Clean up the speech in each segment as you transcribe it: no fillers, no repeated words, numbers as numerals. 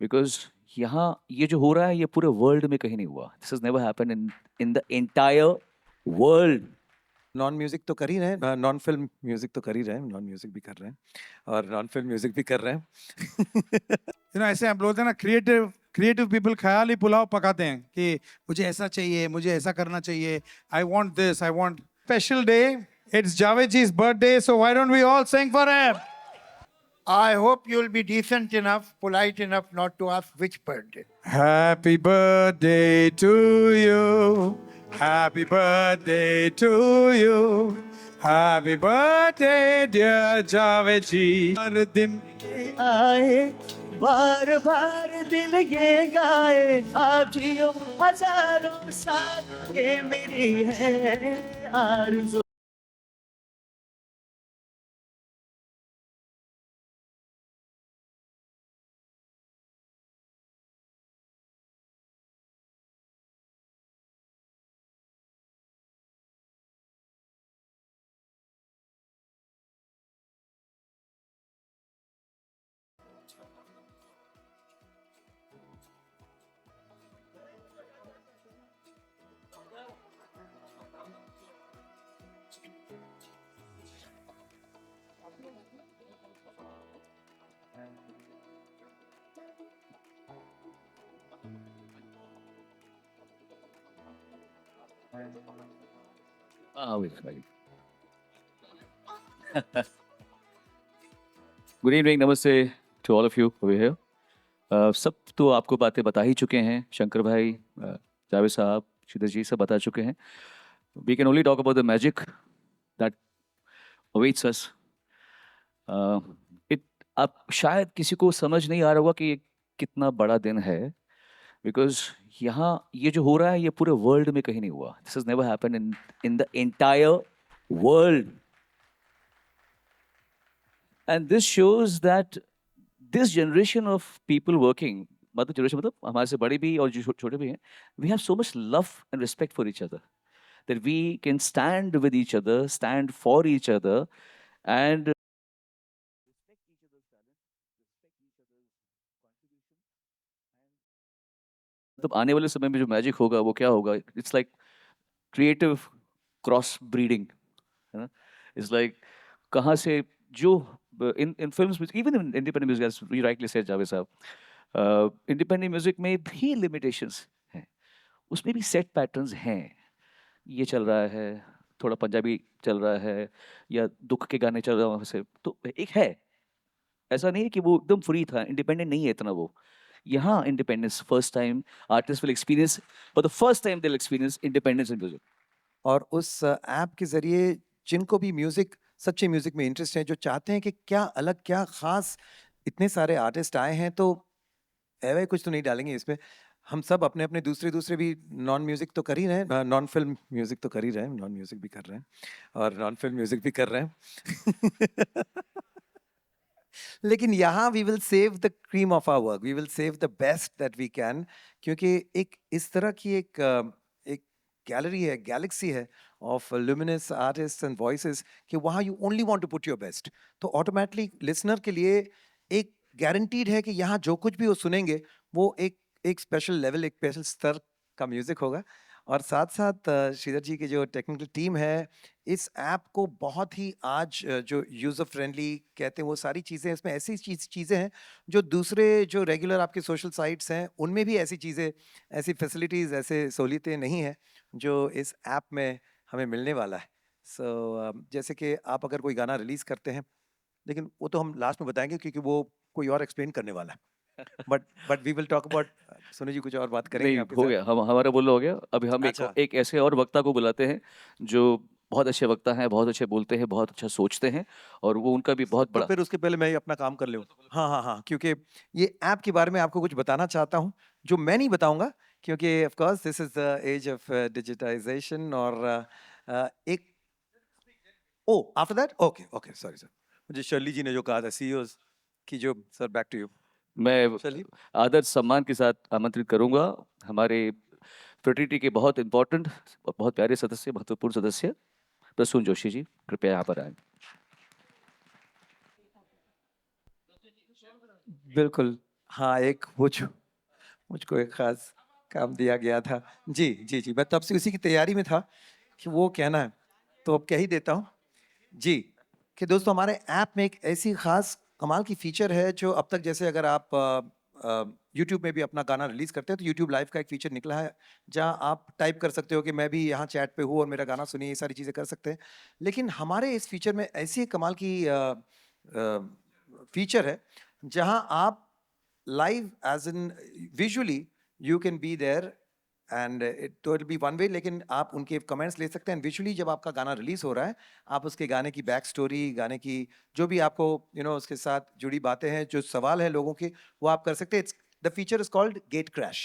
Because यहाँ ये जो हो रहा है ये पूरे वर्ल्ड में कहीं नहीं हुआ. This is never happen in in the entire world. Non music तो कर ही रहे हैं, नॉन फिल्म म्यूजिक तो कर ही रहे हैं, नॉन म्यूजिक भी कर रहे हैं और नॉन फिल्म म्यूजिक भी कर रहे हैं. ऐसे हम बोलते हैं ना, क्रिएटिव पीपल ख्याल ही पुलाव पकाते हैं कि मुझे ऐसा चाहिए, मुझे ऐसा करना चाहिए, I want this, I want special day. It's Javed ji's birthday, so why don't we all sing for him? I hope you'll be decent enough, polite enough not to ask which birthday. Happy birthday to you. Happy birthday to you. Happy birthday dear Javed ji. हर दिन आए बार बार दिल ये गाए आप जियो हजारों साल ये मेरी है आरज़ू. Good evening, namaste to all of you over here. सब तो आपको बातें बता ही चुके हैं. शंकर भाई, जावेद साहब, श्रीधर जी सब बता चुके हैं. We can only talk about the magic that awaits us. It आप शायद किसी को समझ नहीं आ रहा होगा कि ये कितना बड़ा दिन है. बिकॉज यहाँ ये जो हो रहा है ये पूरे वर्ल्ड में कहीं नहीं हुआ. This is never happen in in the entire world. And this shows that this generation of people working, मतलब जनरेशन मतलब हमारे से बड़े भी और जो छोटे भी हैं, we have so much love and respect for each other that we can stand with each other, stand for each other, and respect each other's talent, respect each other's contribution. मतलब आने वाले समय में जो मैजिक होगा वो क्या होगा? It's like creative cross breeding, है ना? इट्स लाइक कहाँ से जो इन इन फिल्म्स में, even in independent music, as you rightly said Javed sahab, independent music में भी लिमिटेशंस हैं, उसमें भी सेट पैटर्न्स हैं. ये चल रहा है, थोड़ा पंजाबी चल रहा है, या दुख के गाने चल रहे हैं वहाँ से, तो एक है. ऐसा नहीं है कि वो एकदम फ्री था, इंडिपेंडेंट नहीं है इतना वो. यहाँ independence first time artist will experience, for the first time they will experience independence in music. और उस ऐप के जरिए जिनको भी म्यूजिक, सच्चे म्यूजिक में इंटरेस्ट है, जो चाहते हैं कि क्या अलग, क्या खास, इतने सारे आर्टिस्ट आए हैं तो एवे कुछ तो नहीं डालेंगे इसमें. हम सब अपने अपने दूसरे भी नॉन म्यूजिक तो कर ही रहे हैं, नॉन फिल्म म्यूजिक तो कर ही रहे हैं, नॉन म्यूजिक भी कर रहे हैं और नॉन फिल्म म्यूजिक भी कर रहे हैं. लेकिन यहाँ we will save the cream of our work, we will save the best that we can, क्योंकि एक इस तरह की एक गैलरी है, गैलेक्सी है of luminous artist and voices कि वहाँ you only want to put your best. तो ऑटोमेटिकली लिसनर के लिए एक गारंटीड है कि यहाँ जो कुछ भी वो सुनेंगे वो एक स्पेशल लेवल, एक स्पेशल स्तर का म्यूजिक होगा. और साथ साथ श्रीधर जी की जो टेक्निकल टीम है, इस ऐप को बहुत ही आज जो यूज़र फ्रेंडली कहते हैं वो सारी चीज़ें, इसमें ऐसी चीज़ें हैं जो दूसरे जो रेगुलर आपके सोशल साइट्स हैं उनमें भी ऐसी चीज़ें, ऐसी फैसिलिटीज़, ऐसे सहूलियतें नहीं हैं जो इस ऐप में हमें मिलने वाला है. सो जैसे कि आप अगर कोई गाना रिलीज़ करते हैं, लेकिन वो तो हम लास्ट में बताएंगे क्योंकि वो कोई और एक्सप्लेन करने वाला है. But we will talk about. Sonu ji कुछ और बात करेंगे नहीं, आपके हो साथ? गया, हम हमारा बोलना हो गया. अभी हम अच्छा. एक ऐसे और वक्ता को बुलाते हैं जो बहुत अच्छे वक्ता हैं, बहुत अच्छे बोलते हैं, बहुत अच्छा सोचते हैं, और वो उनका भी बहुत तो बड़ा. फिर उसके पहले मैं अपना काम कर लूँ. हाँ हाँ हाँ, क्योंकि ये ऐप के बारे में आपको कुछ बताना चाहता हूँ जो मैं नहीं बताऊंगा, क्योंकि of course this is the age of digitization. और एक oh after that, okay okay, sorry sir, मुझे शर्ली जी ने जो कहा था सीईओ की जो. Sir back to you. मैं शर्ली. आदर सम्मान के साथ आमंत्रित करूंगा हमारे फ्रेटर्निटी के बहुत इंपॉर्टेंट और बहुत प्यारे सदस्य, महत्वपूर्ण सदस्य प्रसून जोशी जी, कृपया यहाँ पर आए. बिल्कुल. हाँ, एक मुझको एक ख़ास काम दिया गया था। जी, जी, जी, मैं तब से उसी की तैयारी में था कि वो कहना है, तो अब कह ही देता हूँ। जी, कि दोस्तों हमारे ऐप में एक ऐसी ख़ास कमाल की फ़ीचर है जो अब तक जैसे अगर आप यूट्यूब में भी अपना गाना रिलीज़ करते हैं तो यूट्यूब लाइव का एक फ़ीचर निकला है, जहाँ आप टाइप कर सकते हो कि मैं भी यहाँ चैट पे हूँ और मेरा गाना सुनिए, ये सारी चीज़ें कर सकते हैं। लेकिन हमारे इस फ़ीचर में ऐसी एक कमाल की फ़ीचर है, जहाँ आप live as in visually you can be there and it will be one way, लेकिन आप उनके कमेंट्स ले सकते हैं विजुअली जब आपका गाना रिलीज हो रहा है आप उसके गाने की बैक स्टोरी गाने की जो भी आपको उसके साथ जुड़ी बातें हैं जो सवाल हैं लोगों के वो आप कर सकते हैं the feature is called gate crash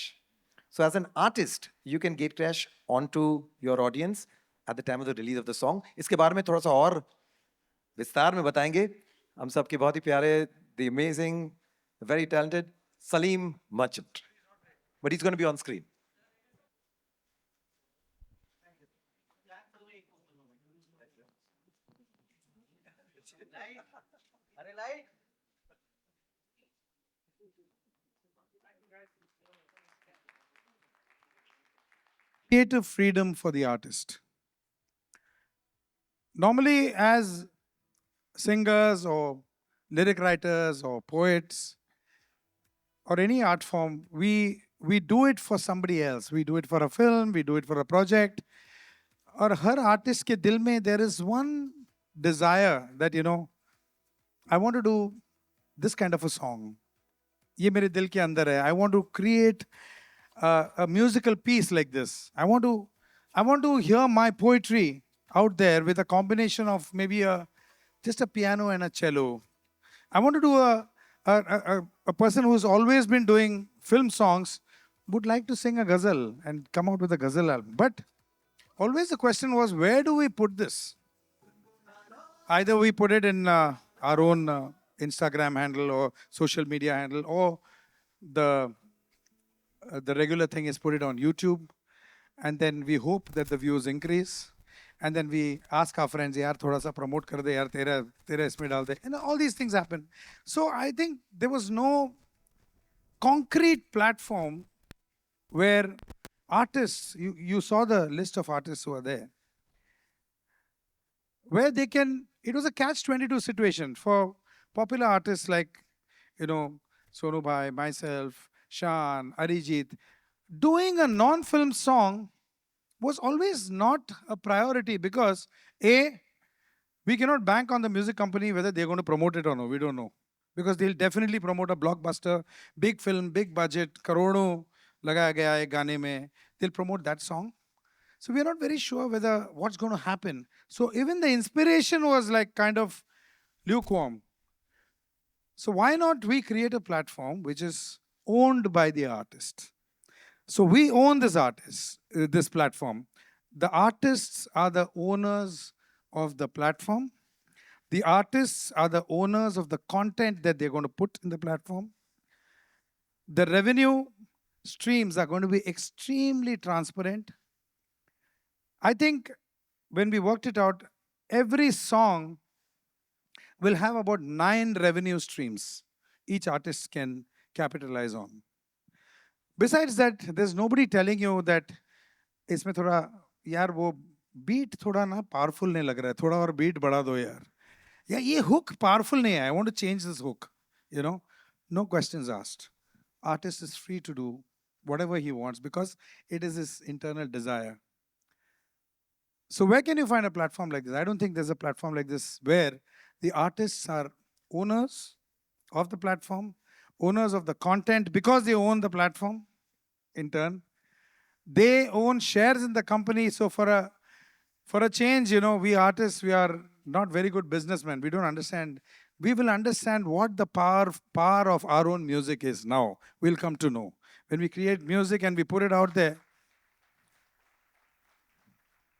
so as an artist you can gate crash on to your audience at the time of the release of the song इसके बारे में थोड़ा सा और विस्तार में बताएंगे हम सबके बहुत ही प्यारे the amazing very talented Salim Merchant. But he's going to be on screen. Creative freedom for the artist. Normally, as singers or lyric writers or poets or any art form, we do it for somebody else. We do it for a film, we do it for a project. और हर artist के दिल में there is one desire that I want to do this kind of a song. ये मेरे दिल के अंदर है. I want to create a musical piece like this. I want to hear my poetry out there with a combination of maybe just a piano and a cello. I want to do a person who's always been doing film songs would like to sing a ghazal and come out with a ghazal album. But always the question was, where do we put this? Either we put it in our own Instagram handle or social media handle, or the regular thing is put it on YouTube, and then we hope that the views increase, and then we ask our friends, yaar thoda sa promote kar de, yaar tera isme dal de, and all these things happen. So I think there was no concrete platform where artists, you saw the list of artists who are there, where they can, it was a catch-22 situation for popular artists like, Sonu Bhai, myself, Shan, Arijit. Doing a non-film song was always not a priority because A, we cannot bank on the music company whether they're going to promote it or no. We don't know. Because they'll definitely promote a blockbuster, big film, big budget, karodo lagaya gaya hai gaane mein. They'll promote that song. So we're not very sure whether what's going to happen. So even the inspiration was like kind of lukewarm. So why not we create a platform which is owned by the artist? So we own this artist, this platform. The artists are the owners of the platform. The artists are the owners of the content that they're going to put in the platform. The revenue streams are going to be extremely transparent. I think when we worked it out, every song will have about 9 revenue streams each artist can capitalize on. Besides that, there's nobody telling you that इसमें थोड़ा यार वो beat थोड़ा ना powerful नहीं लग रहा है थोड़ा और बीट बढ़ा दो यार या ये हुक पावरफुल नहीं है I want to change this hook no questions asked. Artist is free to do whatever he wants because it is his internal desire. So where can you find a platform like this? I don't think there's a platform like this where the artists are owners of the platform, owners of the content because they own the platform in turn. They own shares in the company. So for a change, we artists, we are not very good businessmen. We don't understand. We will understand what the power of our own music is now. We'll come to know. When we create music and we put it out there,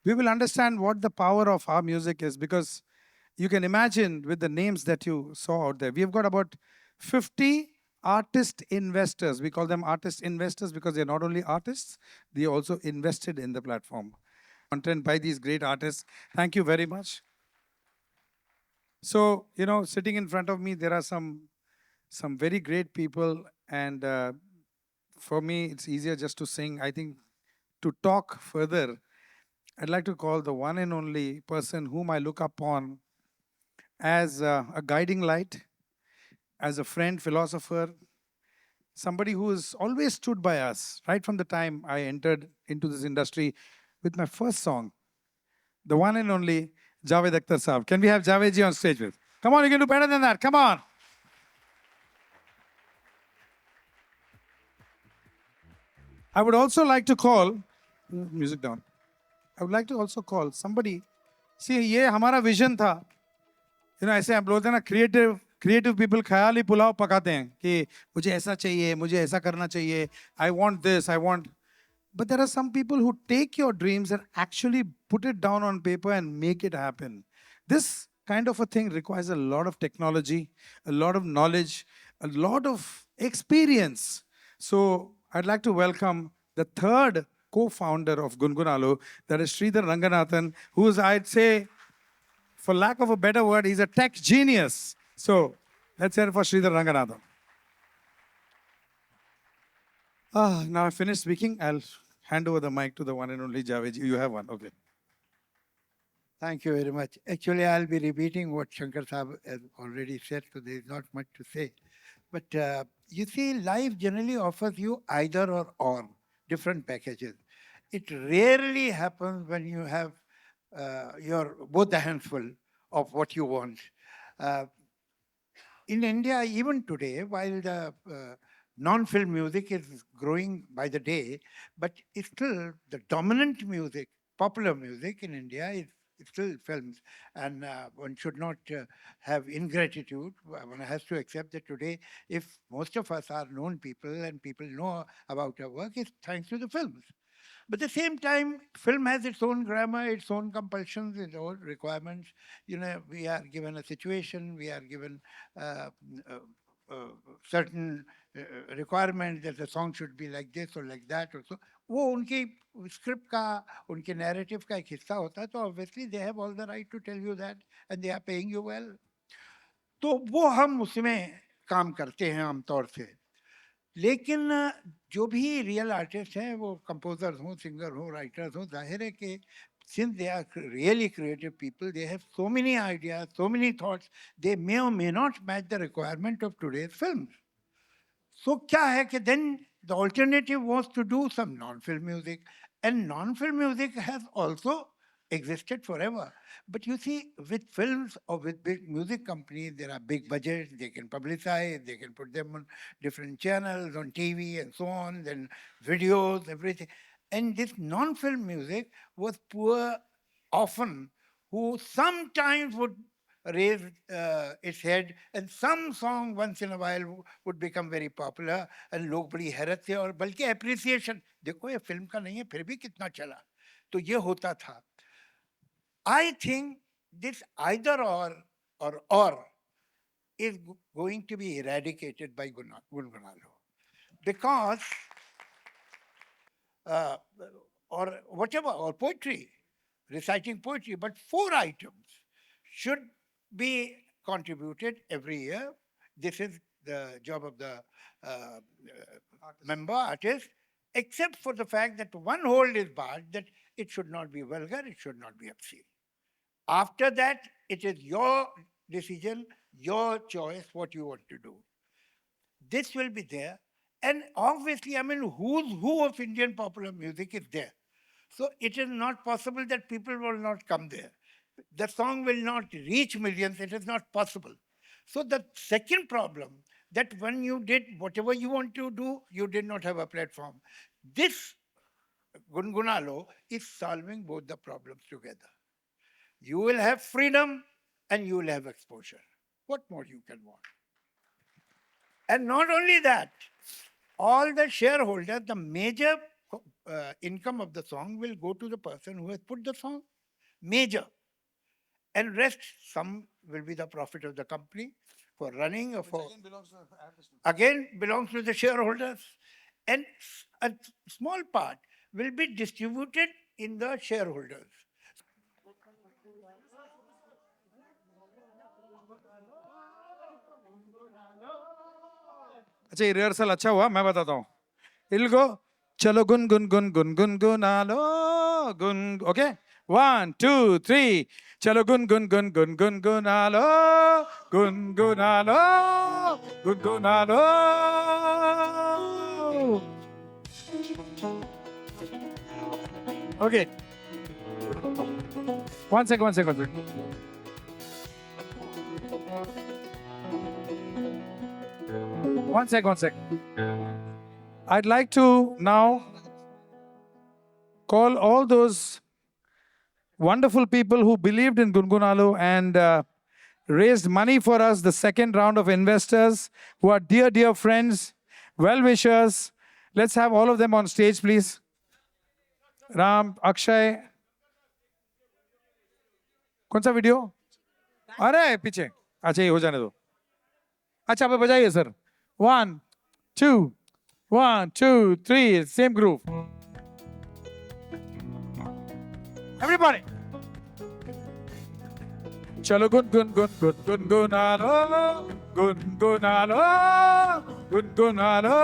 we will understand what the power of our music is because you can imagine with the names that you saw out there. We've got about 50 artist investors. We call them artist investors because they're not only artists, they also invested in the platform. Content by these great artists. Thank you very much. So, sitting in front of me, there are some very great people And for me, it's easier just to sing. I think to talk further, I'd like to call the one and only person whom I look upon as a guiding light, as a friend, philosopher, somebody who has always stood by us right from the time I entered into this industry with my first song, the one and only Javed Akhtar Saab. Can we have Javed ji on stage with? Come on, you can do better than that. Come on. I would also like to call, music down. I would like to also call somebody. See, ये हमारा vision था. ऐसे हम बोलते हैं ना, creative people ख्याली पुलाव पकाते हैं कि मुझे ऐसा चाहिए, मुझे ऐसा करना चाहिए. I want this, I want. But there are some people who take your dreams and actually put it down on paper and make it happen. This kind of a thing requires a lot of technology, a lot of knowledge, a lot of experience. So I'd like to welcome the third co-founder of Gungunalo, that is Sridhar Ranganathan, who is, I'd say, for lack of a better word, he's a tech genius. So let's hear it for Sridhar Ranganathan. Now I finished speaking. I'll hand over the mic to the one and only Javed. You have one. Okay. Thank you very much. Actually, I'll be repeating what Shankar Saab has already said, so there is not much to say. But you see, life generally offers you either or different packages. It rarely happens when you have your both the hands full of what you want. Uh, in India, even today, while the non-film music is growing by the day, but it's still the dominant music, popular music in India is still films. And one should not have ingratitude. One has to accept that today, if most of us are known people and people know about our work, it's thanks to the films. But at the same time, film has its own grammar, its own compulsions, its own requirements. We are given a situation, we are given uh, uh, uh, certain requirements that the song should be like this or like that or so. वो उनकी script का उनके narrative का एक हिस्सा होता है, तो obviously they have all the right to tell you that and they are paying you well. तो वो हम उसमें काम करते हैं आमतौर से. लेकिन जो भी रियल आर्टिस्ट हैं, वो कंपोजर्स हों, सिंगर हों, राइटर्स हों, जाहिर है कि since they are really creative people, they have so many ideas, so many thoughts, they may or may not match the requirement of today's films. So क्या है कि then the alternative was to do some non-film music, and non-film music has also existed forever. But you see, with films or with big music companies, there are big budgets, they can publicize, they can put them on different channels, on TV and so on, then videos, everything. And this non-film music was poor often, who sometimes would raise its head, and some song once in a while would become very popular, and लोग बड़ी हैरत से और बल्कि appreciation, देखो ये film का नहीं है फिर भी कितना चला, तो ये होता था. I think this either or is going to be eradicated by Gungunalo, because uh, or whatever, or poetry, reciting poetry, but 4 items should be contributed every year. This is the job of the member artist, except for the fact that one hold is barred, that it should not be vulgar, it should not be obscene. After that, it is your decision, your choice, what you want to do. This will be there. And obviously, I mean, who's who of Indian popular music is there. So it is not possible that people will not come there. The song will not reach millions. It is not possible. So the second problem, that when you did whatever you want to do, you did not have a platform. This Gungunalo is solving both the problems together. You will have freedom and you will have exposure. What more you can want? And not only that, all the shareholders, the major income of the song will go to the person who has put the song. Major. And rest, some will be the profit of the company for running or for. Again belongs to the shareholders. And a small part will be distributed in the shareholders. अच्छा ये rehearsal अच्छा हुआ, मैं बताता हूँ. It'll go. चलो गुन गुन गुन गुन गुन गुनालो गुन. Okay. 1, 2, 3. चलो गुन गुन गुन गुन गुन गुनालो गुनगुनालो गुनगुनालो. Okay. One second, one second, one second. One sec, one sec. I'd like to now call all those wonderful people who believed in Gungunalu and raised money for us, the second round of investors who are dear, dear friends, well-wishers. Let's have all of them on stage, please. Ram, Akshay. कौन सा video? अरे पीछे. अच्छा ये हो जाने दो. अच्छा अब बजाइए सर. 1, 2, 1, 2, 3. Same groove. Everybody. चलो गुन गुन गुन गुन गुन गुनालो गुनगुनालो गुनगुनालो.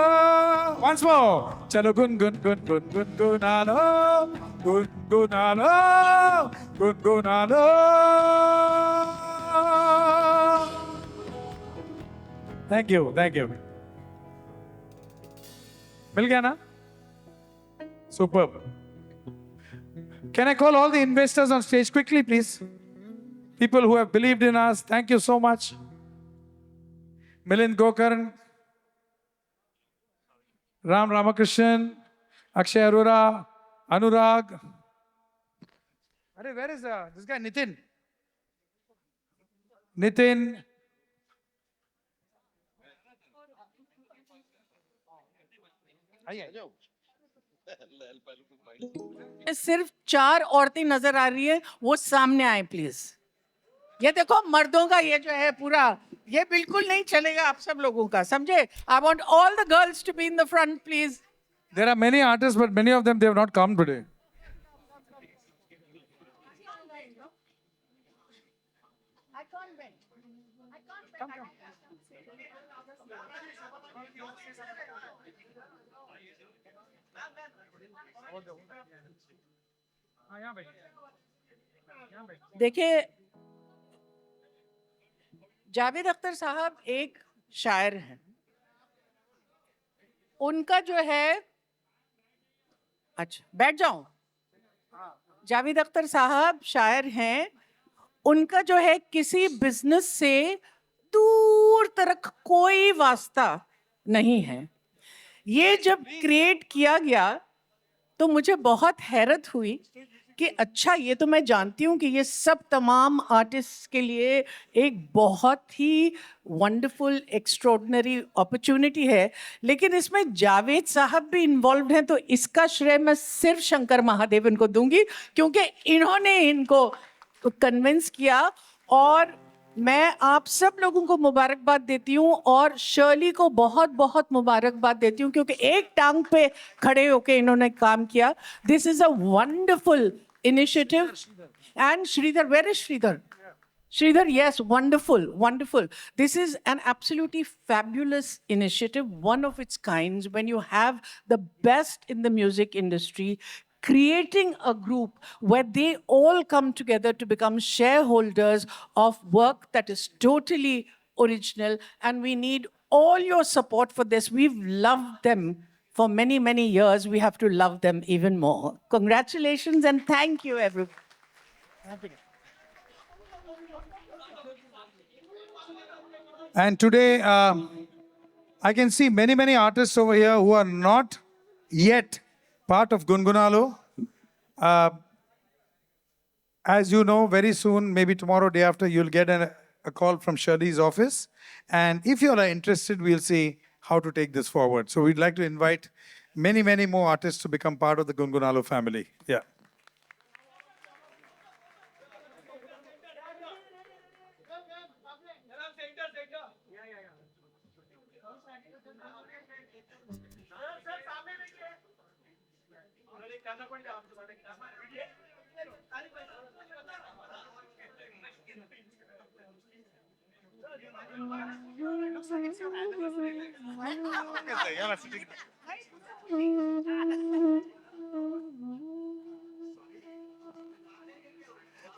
Once more. चलो गुन गुन गुन गुन गुनगुनालो गुनगुनालो गुनगुनालो. Thank you, thank you. मिल गया ना? Superb. Can I call all the investors on stage quickly, please? People who have believed in us, thank you so much. Milind Gokarn, Ram Ramakrishnan, Akshay Arora, Anurag. Where is this guy, Nitin? Nitin. सिर्फ 4 औरतें नजर आ रही है, वो सामने आए please. ये देखो मर्दों का ये जो है पूरा, ये बिल्कुल नहीं चलेगा आप सब लोगों का, समझे? I want all the girls to be in the front please. There are many artists, but many of them, they have not come today. देखिए जावेद अख्तर साहब एक शायर हैं. उनका जो है, अच्छा बैठ जाऊं. जावेद अख्तर साहब शायर हैं. उनका जो है किसी बिजनेस से दूर तक कोई वास्ता नहीं है. ये जब क्रिएट किया गया तो मुझे बहुत हैरत हुई कि अच्छा ये तो मैं जानती हूँ कि ये सब तमाम आर्टिस्ट के लिए एक बहुत ही वंडरफुल एक्स्ट्रॉर्डिनरी अपॉर्चुनिटी है, लेकिन इसमें जावेद साहब भी इन्वॉल्व हैं. तो इसका श्रेय मैं सिर्फ शंकर महादेव इनको दूंगी, क्योंकि इन्होंने इनको कन्विंस किया. और मैं आप सब लोगों को मुबारकबाद देती हूँ और शर्ली को बहुत बहुत मुबारकबाद देती हूँ, क्योंकि एक टांग पे खड़े होके इन्होंने काम किया. This is a wonderful initiative. And Sridhar, where is Sridhar? Sridhar, yes, wonderful, wonderful. This is an absolutely fabulous initiative, one of its kinds, when you have the best in the music industry creating a group where they all come together to become shareholders of work that is totally original. And we need all your support for this. We've loved them for many, many years. We have to love them even more. Congratulations and thank you, everyone. And today, I can see many, many artists over here who are not yet part of Gungunalu. As you know, very soon, maybe tomorrow, day after, you'll get a call from Shirley's office. And if you are interested, we'll see how to take this forward. So we'd like to invite many, many more artists to become part of the Gungunalu family. Yeah.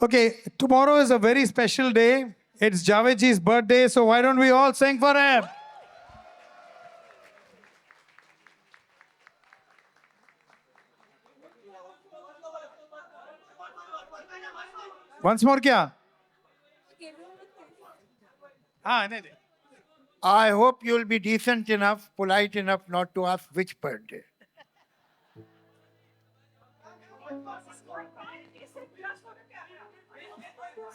Okay, tomorrow is a very special day. It's Javed ji's birthday, so why don't we all sing for him? Once more, क्या? हाँ, नहीं, नहीं. I hope you'll be decent enough, polite enough not to ask which birthday.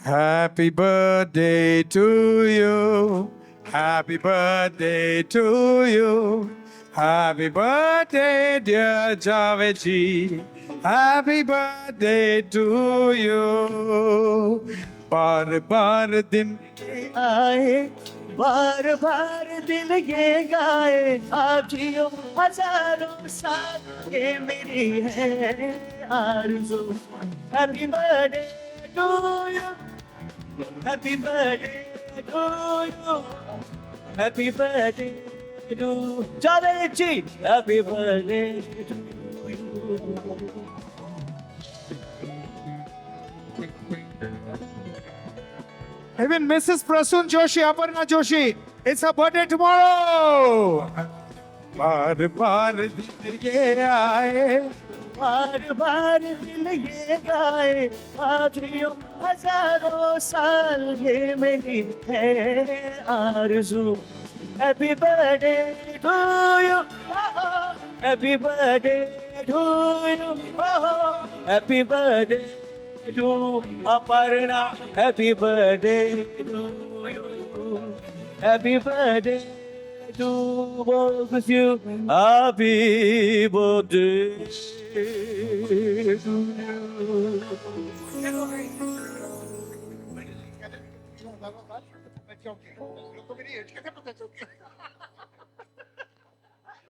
Happy birthday to you. Happy birthday to you. Happy birthday, dear Javed ji. Happy birthday to you. बार बार दिन आए बार बार दिल ये गाए आप जियो हजारों साल ये मेरी है आरज़ू happy birthday to you happy birthday to you happy birthday to Javed ji happy birthday to you Even Mrs. Prasun Joshi, Aparna Joshi, it's her birthday tomorrow. बार बार दिन ये आए बार बार दिल ये गाए आखियों हजारों साल ये मेरी है आरज़ू happy birthday to you happy birthday to you happy birthday to Aparna happy birthday to you happy birthday to walk with you. Happy birthday to you.